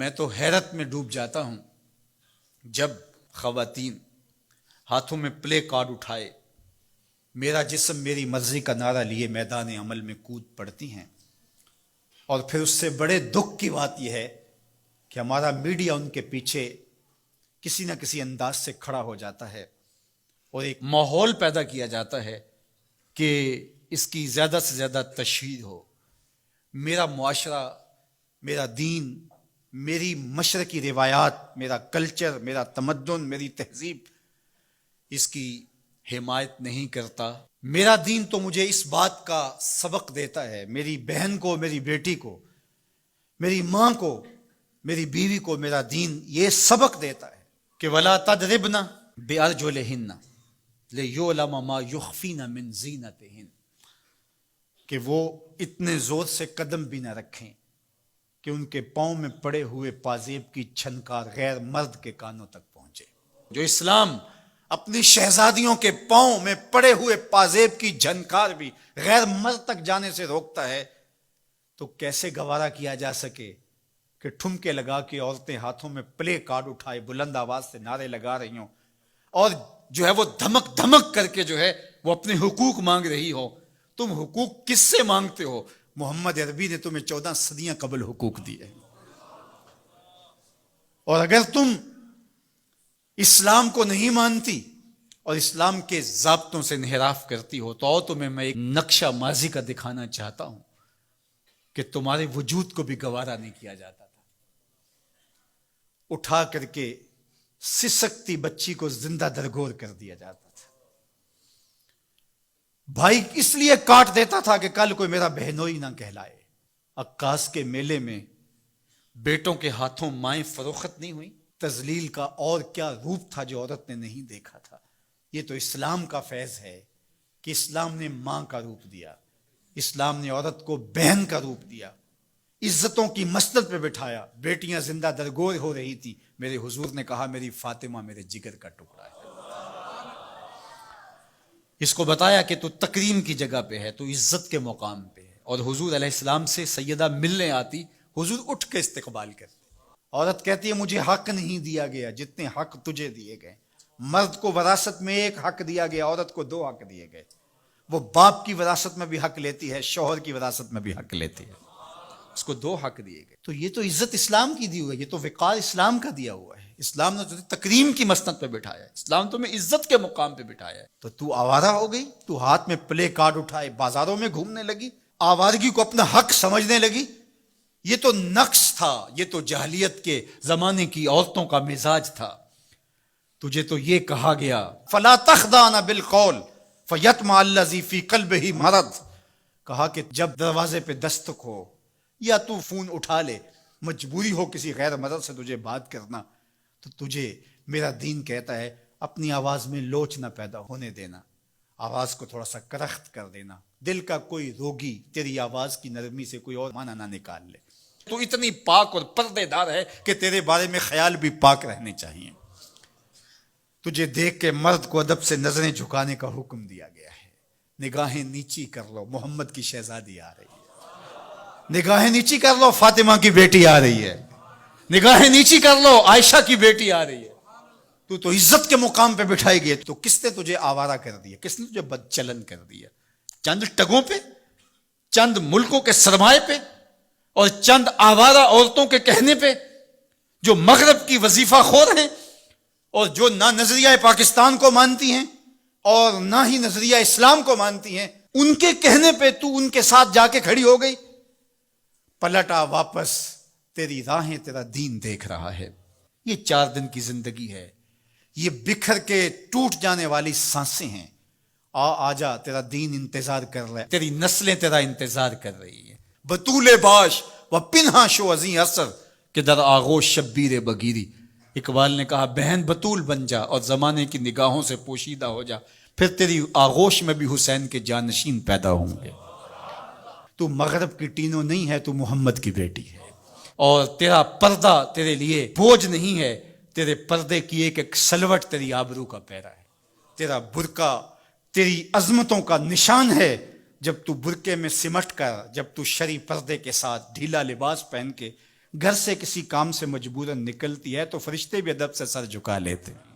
میں تو حیرت میں ڈوب جاتا ہوں جب خواتین ہاتھوں میں پلے کارڈ اٹھائے میرا جسم میری مرضی کا نعرہ لیے میدان عمل میں کود پڑتی ہیں، اور پھر اس سے بڑے دکھ کی بات یہ ہے کہ ہمارا میڈیا ان کے پیچھے کسی نہ کسی انداز سے کھڑا ہو جاتا ہے اور ایک ماحول پیدا کیا جاتا ہے کہ اس کی زیادہ سے زیادہ تشہیر ہو۔ میرا معاشرہ، میرا دین، میری مشرقی روایات، میرا کلچر، میرا تمدن، میری تہذیب اس کی حمایت نہیں کرتا۔ میرا دین تو مجھے اس بات کا سبق دیتا ہے، میری بہن کو، میری بیٹی کو، میری ماں کو، میری بیوی کو میرا دین یہ سبق دیتا ہے کہ وَلَا تَضْرِبْنَ بِأَرْجُلِهِنَّ لِيُعْلَمَ مَا يُخْفِينَ مِنْ زِينَتِهِنَّ، کہ وہ اتنے زور سے قدم بھی نہ رکھیں کہ ان کے پاؤں میں پڑے ہوئے پازیب کی چھنکار غیر مرد کے کانوں تک پہنچے۔ جو اسلام اپنی شہزادیوں کے پاؤں میں پڑے ہوئے پازیب کی جھنکار بھی غیر مرد تک جانے سے روکتا ہے، تو کیسے گوارا کیا جا سکے کہ ٹھمکے لگا کے عورتیں ہاتھوں میں پلے کارڈ اٹھائے بلند آواز سے نعرے لگا رہی ہوں اور جو ہے وہ دھمک دھمک کر کے جو ہے وہ اپنے حقوق مانگ رہی ہو۔ تم حقوق کس سے مانگتے ہو؟ محمد عربی نے تمہیں 14 صدیاں قبل حقوق دیے، اور اگر تم اسلام کو نہیں مانتی اور اسلام کے ضابطوں سے انحراف کرتی ہو تو تمہیں میں ایک نقشہ ماضی کا دکھانا چاہتا ہوں کہ تمہارے وجود کو بھی گوارا نہیں کیا جاتا تھا۔ اٹھا کر کے سسکتی بچی کو زندہ درگور کر دیا جاتا تھا۔ بھائی اس لیے کاٹ دیتا تھا کہ کل کوئی میرا بہنوئی نہ کہلائے۔ عکاس کے میلے میں بیٹوں کے ہاتھوں مائیں فروخت نہیں ہوئی؟ تذلیل کا اور کیا روپ تھا جو عورت نے نہیں دیکھا تھا؟ یہ تو اسلام کا فیض ہے کہ اسلام نے ماں کا روپ دیا، اسلام نے عورت کو بہن کا روپ دیا، عزتوں کی مسند پہ بٹھایا۔ بیٹیاں زندہ درگور ہو رہی تھی، میرے حضور نے کہا میری فاطمہ میرے جگر کا ٹکڑا ہے۔ اس کو بتایا کہ تو تکریم کی جگہ پہ ہے، تو عزت کے مقام پہ ہے، اور حضور علیہ السلام سے سیدہ ملنے آتی، حضور اٹھ کے استقبال کرتے۔ عورت کہتی ہے مجھے حق نہیں دیا گیا جتنے حق تجھے دیے گئے۔ مرد کو وراثت میں ایک حق دیا گیا، عورت کو 2 حق دیے گئے۔ وہ باپ کی وراثت میں بھی حق لیتی ہے، شوہر کی وراثت میں بھی حق لیتی ہے، اس کو 2 حق دیے گئے۔ تو یہ تو عزت اسلام کی دی ہوئی ہے، یہ تو وقار اسلام کا دیا ہوا ہے۔ اسلام نے تجھے تکریم کی مسند پہ بٹھایا ہے، اسلام تمہیں عزت کے مقام پہ بٹھایا ہے، تو آوارہ ہو گئی، تو ہاتھ میں پلے کارڈ اٹھائے بازاروں میں گھومنے لگی، آوارگی کو اپنا حق سمجھنے لگی۔ یہ تو نقص تھا، یہ تو جاہلیت کے زمانے کی عورتوں کا مزاج تھا۔ تجھے تو یہ کہا گیا فَلَا تَخْضَعْنَ بِالْقَوْلِ فَيَطْمَعَ الَّذِي فِي قَلْبِهِ مَرَضٌ، کہا کہ جب دروازے پہ دستک ہو یا تو فون اٹھا لے، مجبوری ہو کسی غیر مرد سے تجھے بات کرنا، تو تجھے میرا دین کہتا ہے اپنی آواز میں لوچ نہ پیدا ہونے دینا، آواز کو تھوڑا سا کرخت کر دینا، دل کا کوئی روگی تیری آواز کی نرمی سے کوئی اور معنی نہ نکال لے۔ تو اتنی پاک اور پردے دار ہے کہ تیرے بارے میں خیال بھی پاک رہنے چاہیے۔ تجھے دیکھ کے مرد کو ادب سے نظریں جھکانے کا حکم دیا گیا ہے۔ نگاہیں نیچی کر لو، محمد کی شہزادی آ رہی ہے۔ نگاہیں نیچی کر لو، فاطمہ کی بیٹی آ رہی ہے۔ نگاہیں نیچی کر لو، عائشہ کی بیٹی آ رہی ہے۔ تو عزت کے مقام پہ بٹھائی گئی، تو کس نے تجھے آوارہ کر دیا؟ کس نے تجھے بدچلن کر دیا؟ چند ٹگوں پہ، چند ملکوں کے سرمائے پہ، اور چند آوارہ عورتوں کے کہنے پہ جو مغرب کی وظیفہ خور ہیں اور جو نہ نظریہ پاکستان کو مانتی ہیں اور نہ ہی نظریہ اسلام کو مانتی ہیں، ان کے کہنے پہ تو ان کے ساتھ جا کے کھڑی ہو گئی۔ پلٹا واپس، تیری راہیں تیرا دین دیکھ رہا ہے۔ یہ 4 دن کی زندگی ہے، یہ بکھر کے ٹوٹ جانے والی سانسیں ہیں۔ آجا، تیرا دین انتظار کر رہا ہے، تیری نسلیں تیرا انتظار کر رہی ہیں۔ بطول باش و پنہا شو ازیں اثر کہ در آغوش شبیر بگیری۔ اقبال نے کہا بہن بطول بن جا اور زمانے کی نگاہوں سے پوشیدہ ہو جا، پھر تیری آغوش میں بھی حسین کے جانشین پیدا ہوں گے۔ تو مغرب کی ٹینو نہیں ہے، تو محمد کی بیٹی ہے، اور تیرا پردہ تیرے لیے بوجھ نہیں ہے، تیرے پردے کی ایک ایک سلوٹ تیری آبرو کا پیرا ہے۔ تیرا برقع تیری عظمتوں کا نشان ہے۔ جب تو برقعے میں سمٹ کر، جب تو شرعی پردے کے ساتھ ڈھیلا لباس پہن کے گھر سے کسی کام سے مجبوراً نکلتی ہے تو فرشتے بھی ادب سے سر جھکا لیتے ہیں.